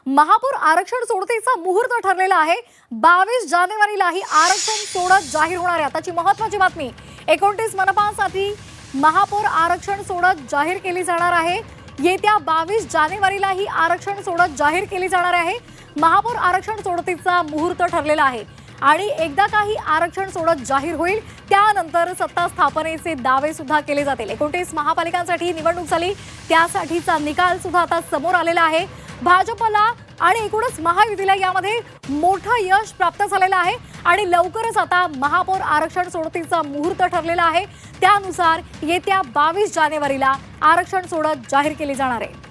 महापौर आरक्षण सोडतीचा मुहूर्त ठरलेला आहे। 22 जानेवारीला ही आरक्षण सोडत जाहीर होणार आहे। आताची महत्त्वाची बातमी, 29 मनपासाठी महापौर आरक्षण सोडत जाहीर केली जाणार आहे। येत्या 22 जानेवारीला ही आरक्षण सोडत जाहीर केली जाणार आहे। महापौर आरक्षण सोडतीचा मुहूर्त ठरलेला आहे आणि एकदा काही आरक्षण सोडत जाहीर होईल त्यानंतर सत्ता स्थापनेचे दावे सुद्धा केले जातील। 29 महापालिकांसाठी निवडणूक झाली, त्यासाठीचा निकाल सुद्धा आता समोर आलेला आहे। भाजपला आणि एकूणच महायुतीला यामध्ये मोठं यश प्राप्त झालेलं आहे आणि लवकरच आता महापौर आरक्षण सोडतीचा मुहूर्त ठरलेला आहे। त्यानुसार येत्या 22 जानेवारीला आरक्षण सोडत जाहीर केली जाणार आहे।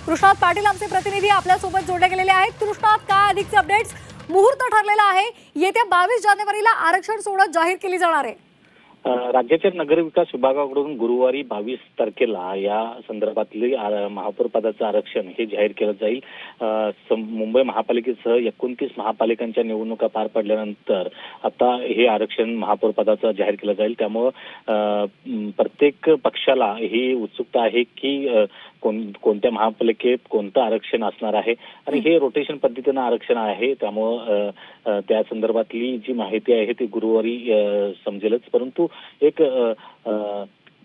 कृष्णात पाटील आमचे प्रतिनिधी आपल्या सोबत जोडले गेलेले आहेत। कृष्णात, काय अधिकचे अपडेट्स? मुहूर्त ठरलेला आहे, येत्या 22 जानेवारीला आरक्षण सोडत जाहीर केली जाणार आहे। राज्याच्या नगरविकास विभागाकडून गुरुवारी 22 तारखेला या संदर्भातले महापौर पदाचं आरक्षण हे जाहीर केलं जाईल। मुंबई महापालिकेसह 29 महापालिकांच्या निवडणुका पार पडल्यानंतर आता हे आरक्षण महापौर पदाचं जाहीर केलं जाईल। त्यामुळे प्रत्येक पक्षाला ही उत्सुकता आहे की कोणत्या महापालिकेत कोणतं आरक्षण असणार आहे आणि हे रोटेशन पद्धतीनं आरक्षण आहे। त्यामुळं त्या संदर्भातली जी माहिती आहे ती गुरुवारी समजेलच, परंतु एक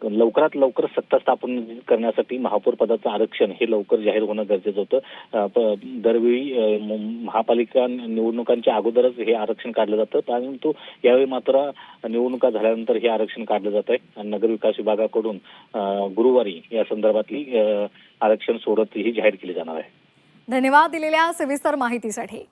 लवकरात लवकर सत्ता स्थापन करण्यासाठी महापौर पदाचं आरक्षण हे लवकर जाहीर होणं गरजेचं होतं। दरवेळी महापालिका निवडणुकांच्या अगोदरच हे आरक्षण काढलं जातं, परंतु यावेळी मात्र निवडणुका झाल्यानंतर हे आरक्षण काढलं जात आहे आणि नगरविकास विभागाकडून गुरुवारी या संदर्भातली आरक्षण सोडत ही जाहीर केली जाणार आहे। धन्यवाद दिलेल्या सविस्तर माहितीसाठी।